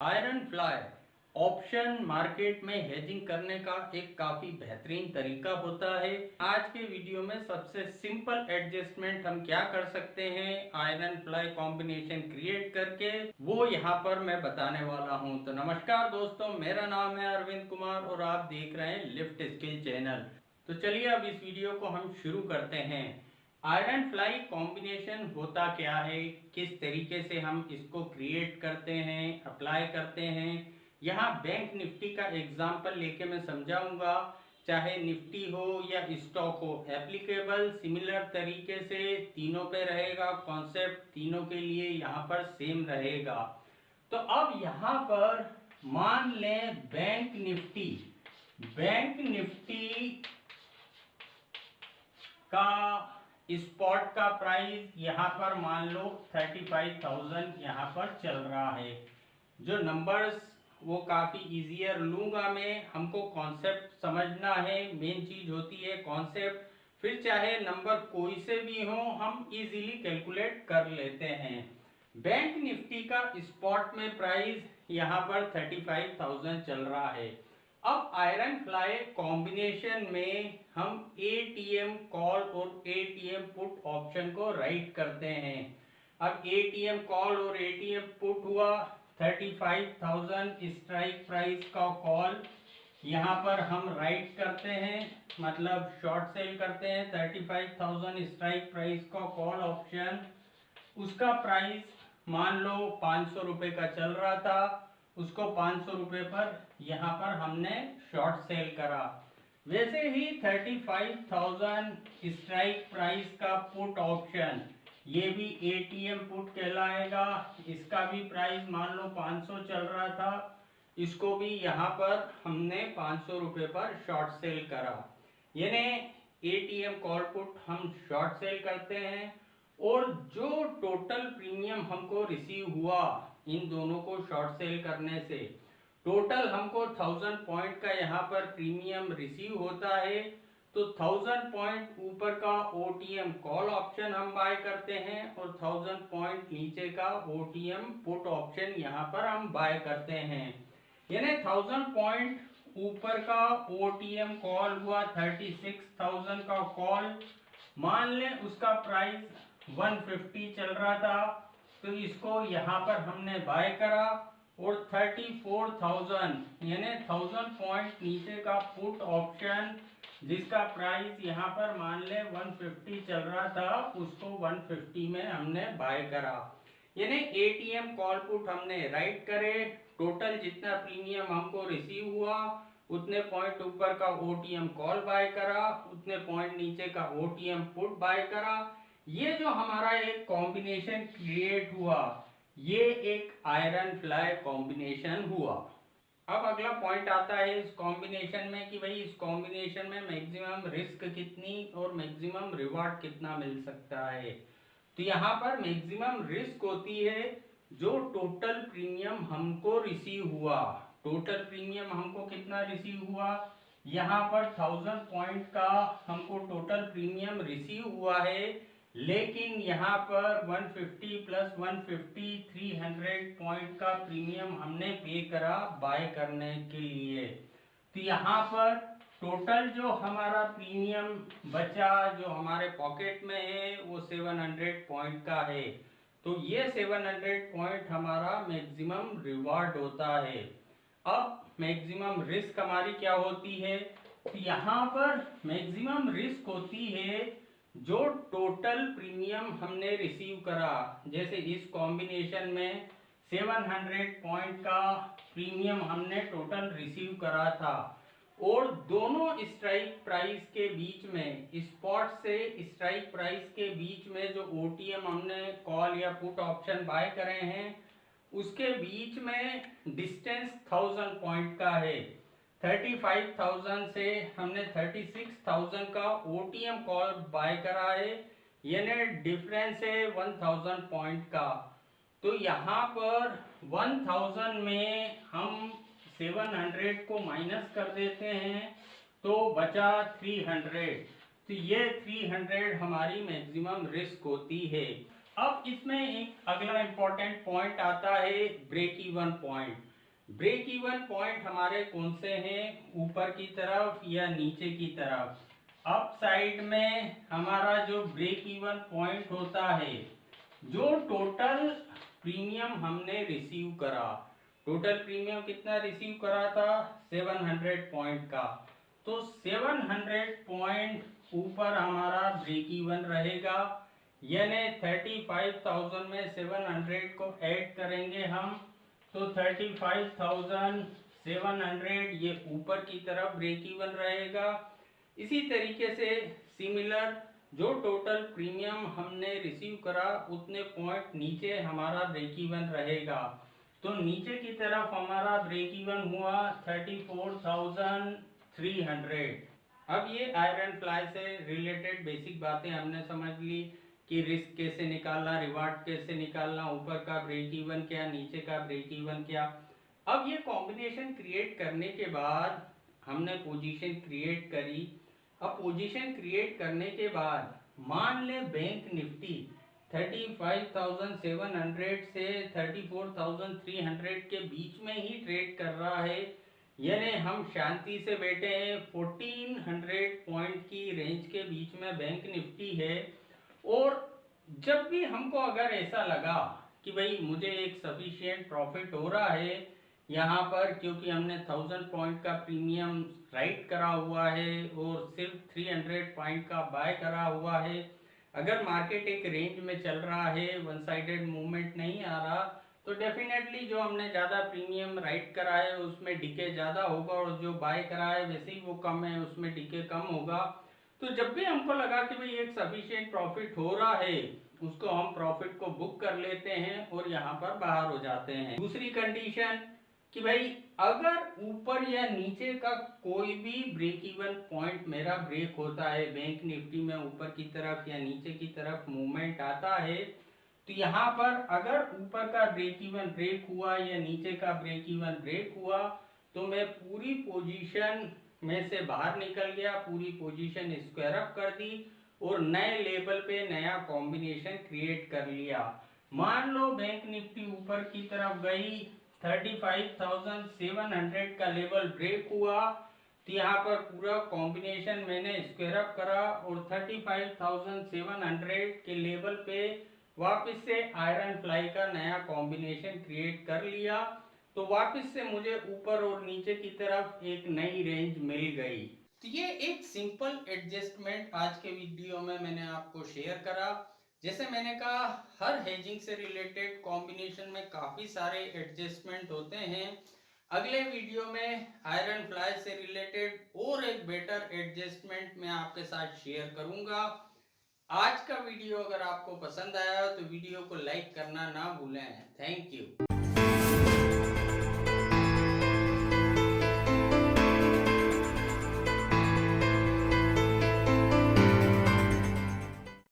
Iron fly option market में hedging करने का एक काफी बेहतरीन तरीका होता है। आज के वीडियो में सबसे सिंपल एडजस्टमेंट हम क्या कर सकते हैं आयरन फ्लाई कॉम्बिनेशन क्रिएट करके, वो यहाँ पर मैं बताने वाला हूँ। तो नमस्कार दोस्तों, मेरा नाम है अरविंद कुमार और आप देख रहे हैं लिफ्ट स्किल चैनल। तो चलिए अब इस वीडियो को हम शुरू करते हैं। आयरन फ्लाई कॉम्बिनेशन होता क्या है, किस तरीके से हम इसको क्रिएट करते हैं, अप्लाई करते हैं, यहाँ बैंक निफ्टी का एग्जाम्पल लेके मैं समझाऊंगा। चाहे निफ्टी हो या स्टॉक हो, एप्लीकेबल सिमिलर तरीके से तीनों पे रहेगा। कॉन्सेप्ट तीनों के लिए यहाँ पर सेम रहेगा। तो अब यहाँ पर मान लें बैंक निफ्टी का स्पॉट का प्राइस यहाँ पर मान लो 35,000 यहाँ पर चल रहा है। जो नंबर्स वो काफ़ी इजियर लूँगा मैं, हमको कॉन्सेप्ट समझना है। मेन चीज़ होती है कॉन्सेप्ट। फिर चाहे नंबर कोई से भी हो हम इजीली कैलकुलेट कर लेते हैं। बैंक निफ्टी का स्पॉट में प्राइस यहाँ पर 35,000 चल रहा है। अब आयरन फ्लाई कॉम्बिनेशन में हम एटीएम कॉल और एटीएम पुट ऑप्शन को राइट करते हैं। अब एटीएम कॉल और एटीएम पुट हुआ 35,000 स्ट्राइक प्राइस का कॉल यहाँ पर हम राइट करते हैं, मतलब शॉर्ट सेल करते हैं। 35,000 स्ट्राइक प्राइस का कॉल ऑप्शन, उसका प्राइस मान लो 500 रुपये का चल रहा था, उसको 500 रुपये पर यहाँ पर हमने शॉर्ट सेल करा। वैसे ही 35,000 स्ट्राइक प्राइस का पुट ऑप्शन, ये भी एटीएम पुट कहलाएगा। इसका भी प्राइस मान लो 500 चल रहा था, इसको भी यहाँ पर हमने 500 रुपये पर शॉर्ट सेल करा। यानी एटीएम कॉल पुट हम शॉर्ट सेल करते हैं और जो टोटल प्रीमियम हमको रिसीव हुआ इन दोनों को शॉर्ट सेल करने से, टोटल हमको 1000 पॉइंट का यहाँ पर प्रीमियम रिसीव होता है। तो 1000 पॉइंट ऊपर का ओटीएम कॉल ऑप्शन हम बाय करते हैं और 1000 पॉइंट नीचे का ओटीएम पुट ऑप्शन यहाँ पर हम बाय करते हैं। यानी 1000 पॉइंट ऊपर का ओटीएम कॉल हुआ 36,000 का कॉल। मान लें उसका प्राइस 150 चल रहा था, तो इसको यहाँ पर हमने बाय करा और 34,000 यानी 1000 पॉइंट नीचे का पुट ऑप्शन, जिसका प्राइस यहाँ पर मान ले 150 चल रहा था, उसको 150 में हमने बाय करा। यानी एटीएम कॉल पुट हमने राइट करे, टोटल जितना प्रीमियम हमको रिसीव हुआ उतने पॉइंट ऊपर का ओटीएम कॉल बाय करा, उतने पॉइंट नीचे का ओटीएम पुट बाय करा। ये जो हमारा एक कॉम्बिनेशन क्रिएट हुआ, ये एक आयरन फ्लाई कॉम्बिनेशन हुआ। अब अगला पॉइंट आता है इस कॉम्बिनेशन में कि भाई इस कॉम्बिनेशन में मैक्सिमम रिस्क कितनी और मैक्सिमम रिवार्ड कितना मिल सकता है। तो यहाँ पर मैक्सिमम रिस्क होती है जो टोटल प्रीमियम हमको रिसीव हुआ। टोटल प्रीमियम हमको कितना रिसीव हुआ, यहाँ पर 1000 पॉइंट का हमको टोटल प्रीमियम रिसीव हुआ है, लेकिन यहाँ पर 150 प्लस 150 300 पॉइंट का प्रीमियम हमने पे करा बाय करने के लिए। तो यहाँ पर टोटल जो हमारा प्रीमियम बचा, जो हमारे पॉकेट में है, वो 700 पॉइंट का है। तो ये 700 पॉइंट हमारा मैक्सिमम रिवार्ड होता है। अब मैक्सिमम रिस्क हमारी क्या होती है, तो यहाँ पर मैक्सिमम रिस्क होती है जो टोटल प्रीमियम हमने रिसीव करा। जैसे इस कॉम्बिनेशन में 700 पॉइंट का प्रीमियम हमने टोटल रिसीव करा था और दोनों स्ट्राइक प्राइस के बीच में, स्पॉट से स्ट्राइक प्राइस के बीच में जो ओटीएम हमने कॉल या पुट ऑप्शन बाय करे हैं, उसके बीच में डिस्टेंस 1000 पॉइंट का है। 35,000 से हमने 36,000 का ओटीएम कॉल बाय करा है, यानी डिफरेंस है 1000 पॉइंट का। तो यहाँ पर 1000 में हम 700 को माइनस कर देते हैं तो बचा 300। तो ये 300 हमारी मैक्सिमम रिस्क होती है। अब इसमें एक अगला इंपॉर्टेंट पॉइंट आता है break even point. Break even point हमारे कौन से हैं, ऊपर की तरफ या नीचे की तरफ? अप साइड में हमारा जो ब्रेक इवन पॉइंट होता है, जो टोटल प्रीमियम हमने रिसीव करा, टोटल प्रीमियम कितना रिसीव करा था? 700 पॉइंट का। तो 700 पॉइंट ऊपर हमारा ब्रेक इवन रहेगा, यानी 35,000 में 700 को ऐड करेंगे हम, तो 35,700 ये ऊपर की तरफ ब्रेक इवन रहेगा। इसी तरीके से सिमिलर जो टोटल प्रीमियम हमने रिसीव करा उतने पॉइंट नीचे हमारा ब्रेक इवन रहेगा। तो नीचे की तरफ हमारा ब्रेक इवन हुआ 34,300। अब ये आयरन फ्लाई से रिलेटेड बेसिक बातें हमने समझ ली कि रिस्क कैसे निकालना, रिवार्ड कैसे निकालना, ऊपर का ब्रेक इवन क्या, नीचे का ब्रेक इवन क्या। अब ये कॉम्बिनेशन क्रिएट करने के बाद हमने पोजीशन क्रिएट करी। अब पोजीशन क्रिएट करने के बाद मान ले बैंक निफ्टी 35,700 से 34,300 के बीच में ही ट्रेड कर रहा है, यानी हम शांति से बैठे हैं, 1400 पॉइंट की रेंज के बीच में बैंक निफ्टी है। और जब भी हमको अगर ऐसा लगा कि भाई मुझे एक सफिशिएंट प्रॉफिट हो रहा है यहाँ पर, क्योंकि हमने 1000 पॉइंट का प्रीमियम राइट करा हुआ है और सिर्फ 300 पॉइंट का बाय करा हुआ है, अगर मार्केट एक रेंज में चल रहा है, वन साइडेड मूवमेंट नहीं आ रहा, तो डेफिनेटली जो हमने ज़्यादा प्रीमियम राइट करा है उसमें डीके ज़्यादा होगा, और जो बाय करा है वैसे ही वो कम है, उसमें डीके कम होगा। तो जब भी हमको लगा कि भाई एक सफिशिएंट प्रॉफिट हो रहा है, उसको हम प्रॉफिट को बुक कर लेते हैं और यहाँ पर बाहर हो जाते हैं। दूसरी कंडीशन कि भाई अगर ऊपर या नीचे का कोई भी ब्रेक इवन पॉइंट मेरा ब्रेक होता है, बैंक निफ्टी में ऊपर की तरफ या नीचे की तरफ मूवमेंट आता है, तो यहाँ पर अगर ऊपर का ब्रेक इवन ब्रेक हुआ या नीचे का ब्रेक इवन ब्रेक हुआ, तो मैं पूरी पोजीशन में से बाहर निकल गया, पूरी पोजीशन स्क्वायर अप कर दी और नए लेवल पे नया कॉम्बिनेशन क्रिएट कर लिया। मान लो बैंक निफ्टी ऊपर की तरफ गई, 35,700 का लेवल ब्रेक हुआ, तो यहाँ पर पूरा कॉम्बिनेशन मैंने स्क्वायर अप करा और 35,700 के लेवल पे वापस से आयरन फ्लाई का नया कॉम्बिनेशन क्रिएट कर लिया। तो वापस से मुझे ऊपर और नीचे की तरफ एक नई रेंज मिल गई। तो ये एक सिंपल एडजस्टमेंट आज के वीडियो में मैंने आपको शेयर करा। जैसे मैंने कहा, हर हेजिंग से रिलेटेड कॉम्बिनेशन में काफ़ी सारे एडजस्टमेंट होते हैं। अगले वीडियो में आयरन फ्लाई से रिलेटेड और एक बेटर एडजस्टमेंट मैं आपके साथ शेयर करूंगा। आज का वीडियो अगर आपको पसंद आया तो वीडियो को लाइक करना ना भूलें। Thank you.